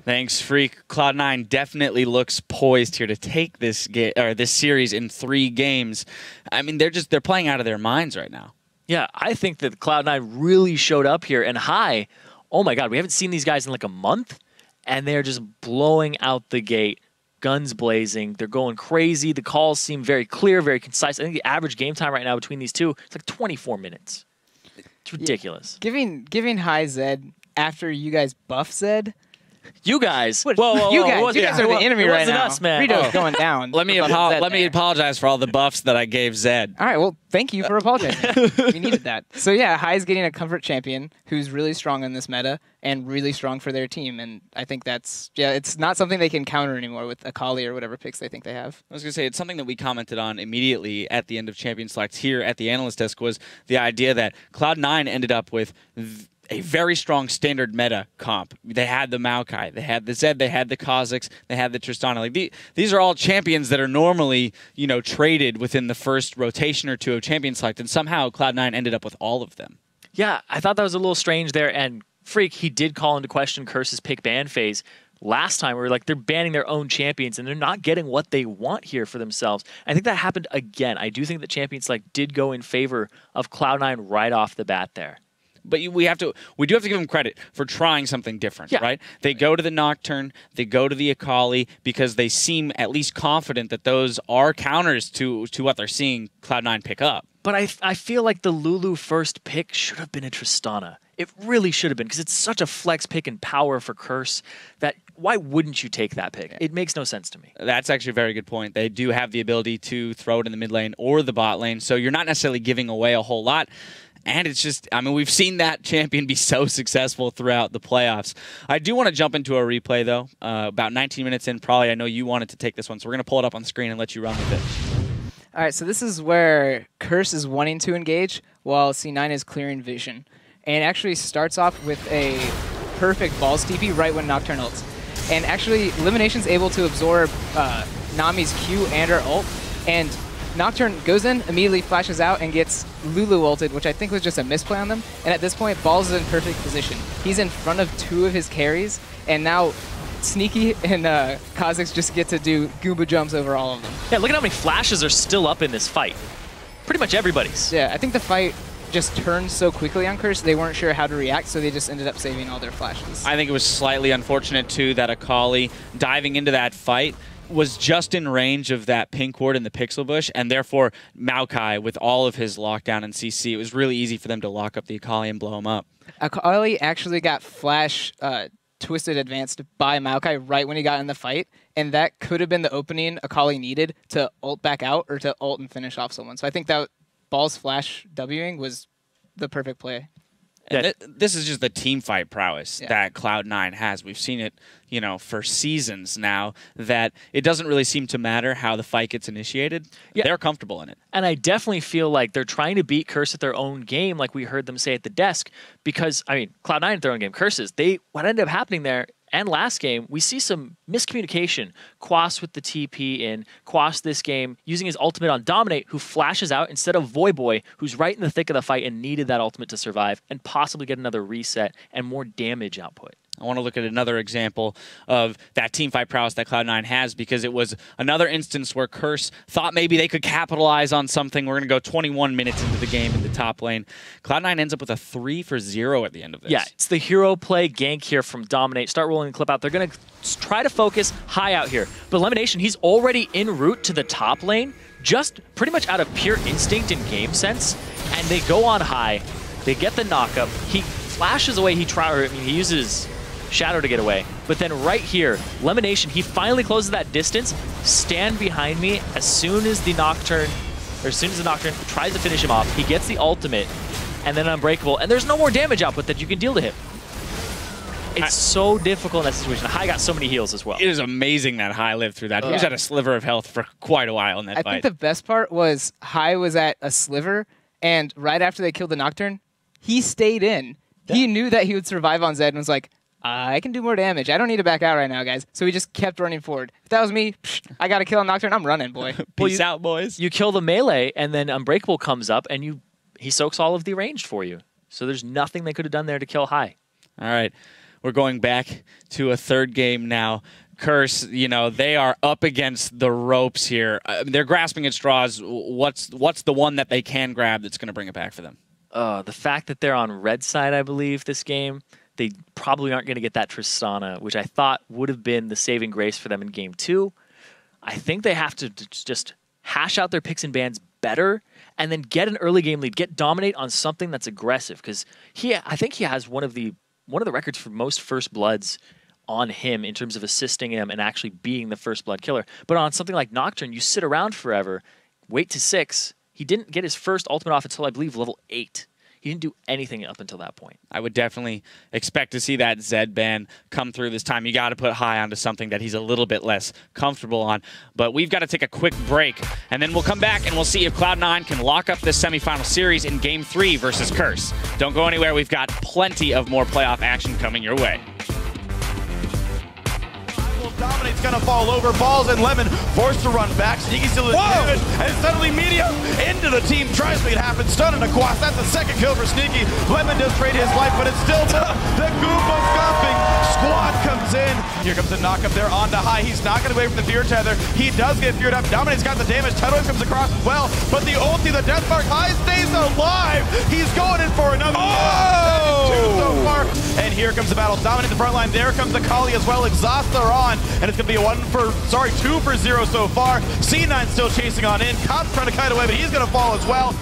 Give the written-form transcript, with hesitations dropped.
Thanks, Freak. Cloud9 definitely looks poised here to take this this series in 3 games. I mean, they're playing out of their minds right now. Yeah, I think that Cloud9 really showed up here. And High, oh my God, we haven't seen these guys in like a month, and they're just blowing out the gate, guns blazing. They're going crazy. The calls seem very clear, very concise. I think the average game time right now between these two is like 24 minutes. It's ridiculous. Yeah. Giving High Zed after you guys buff Zed. You guys, you guys are the enemy right now. Us, man. Rito's going down. Let me apologize for all the buffs that I gave Zed. All right, well, thank you for apologizing. We needed that. So yeah, High's getting a comfort champion who's really strong in this meta and really strong for their team, and I think that's it's not something they can counter anymore with Akali or whatever picks they think they have. I was gonna say it's something that we commented on immediately at the end of Champion Select here at the Analyst Desk was the idea that Cloud9 ended up with a very strong standard meta comp. They had the Maokai, they had the Zed, they had the Kha'Zix, they had the Tristana. Like these are all champions that are normally, traded within the first rotation or two of Champion Select, and somehow Cloud9 ended up with all of them. Yeah, I thought that was a little strange there, and Freak, he did call into question Curse's pick ban phase. Last time, we were like, they're banning their own champions, and they're not getting what they want here for themselves. I think that happened again. I do think that Champion Select did go in favor of Cloud9 right off the bat there. But we do have to give them credit for trying something different, right? They go to the Nocturne, they go to the Akali because they seem at least confident that those are counters to what they're seeing Cloud9 pick up. But I feel like the Lulu first pick should have been a Tristana. It really should have been, because it's such a flex pick and power for Curse that why wouldn't you take that pick? It makes no sense to me. That's actually a very good point. They do have the ability to throw it in the mid lane or the bot lane, so you're not necessarily giving away a whole lot. And it's just, I mean, we've seen that champion be so successful throughout the playoffs. I do want to jump into a replay, though. About 19 minutes in, Prolly, I know you wanted to take this one, so we're going to pull it up on the screen and let you run with it. All right, so this is where Curse is wanting to engage while C9 is clearing vision. And actually starts off with a perfect balls TP right when Nocturne ults. And actually, Elimination's able to absorb Nami's Q and her ult, and Nocturne goes in, immediately flashes out, and gets Lulu ulted, which I think was just a misplay on them. And at this point, Balls is in perfect position. He's in front of 2 of his carries, and now Sneaky and Kha'Zix just get to do Goomba jumps over all of them. Yeah, look at how many flashes are still up in this fight. Pretty much everybody's. Yeah, I think the fight just turned so quickly on Curse, they weren't sure how to react, so they just ended up saving all their flashes. I think it was slightly unfortunate, too, that Akali diving into that fight was just in range of that pink ward in the pixel bush, and therefore Maokai, with all of his lockdown and CC, it was really easy for them to lock up the Akali and blow him up. Akali actually got flash twisted advanced by Maokai right when he got in the fight, and that could have been the opening Akali needed to ult back out or to ult and finish off someone. So I think that Ball's flash Wing was the perfect play. And this is just the team fight prowess that Cloud9 has. We've seen it, for seasons now, that it doesn't really seem to matter how the fight gets initiated. Yeah. They're comfortable in it. And I definitely feel like they're trying to beat Curse at their own game, like we heard them say at the desk, because, I mean, Cloud9 at their own game, Curses, what ended up happening there, and last game, we see some miscommunication. Quas with the TP in, Quas this game, using his ultimate on Dominate, who flashes out instead of Voyboy, who's right in the thick of the fight and needed that ultimate to survive and possibly get another reset and more damage output. I want to look at another example of that teamfight prowess that Cloud9 has, because it was another instance where Curse thought maybe they could capitalize on something. We're going to go 21 minutes into the game in the top lane. Cloud9 ends up with a 3-for-0 at the end of this. Yeah, it's the hero play gank here from Dominate. Start rolling the clip out. They're going to try to focus High out here. But Elimination, he's already en route to the top lane, just pretty much out of pure instinct and game sense. And they go on High. They get the knockup. He flashes away. He uses Shadow to get away. But then right here, Elimination, he finally closes that distance. Stand behind me as soon as the Nocturne tries to finish him off. He gets the ultimate and then Unbreakable. And there's no more damage output that you can deal to him. It's so difficult in that situation. High got so many heals as well. It is amazing that High lived through that. He was at a sliver of health for quite a while in that fight. I think the best part was High was at a sliver, and right after they killed the Nocturne, he stayed in. He knew that he would survive on Zed and was like, I can do more damage. I don't need to back out right now, guys. So he just kept running forward. If that was me, I got to kill a Nocturne. I'm running, boy. Peace out, boys. You kill the melee, and then Unbreakable comes up, and he soaks all of the ranged for you. So there's nothing they could have done there to kill High. All right. we're going back to a third game now. Curse, you know, they are up against the ropes here. They're grasping at straws. What's the one that they can grab that's going to bring it back for them? The fact that they're on red side, I believe, this game, they probably aren't going to get that Tristana, which I thought would have been the saving grace for them in game 2. I think they have to just hash out their picks and bans better and then get an early game lead, get dominate on something that's aggressive, because I think he has one of the records for most first bloods on him in terms of assisting him and actually being the first blood killer. But on something like Nocturne, you sit around forever, wait to 6. He didn't get his first ultimate off until, I believe, level 8. He didn't do anything up until that point. I would definitely expect to see that Zed ban come through this time. You got to put High onto something that he's a little bit less comfortable on. But we've got to take a quick break, and then we'll come back and we'll see if Cloud9 can lock up this semifinal series in Game 3 versus Curse. Don't go anywhere. We've got plenty of more playoff action coming your way. Dominate's gonna fall over. Balls and Lemon forced to run back. Sneaky still in damage, and suddenly Media into the team. Tries to make it happen. Stun and a quash. That's the second kill for Sneaky. Lemon does trade his life, but it's still tough. The Goomba scuffing squad comes in. Here comes the knock up there onto High. He's not gonna wait for the fear tether. He does get feared up. Dominate's got the damage. Tidal comes across as well, but the ulti, the death mark, High stays alive. He's going in for another. Two so far, and here comes the battle. Dominate the front line. There comes the Kali as well. Exhaust are on. And it's going to be a 2 for 0 so far. C9 still chasing on in. Cop's trying to kite away, but he's going to fall as well.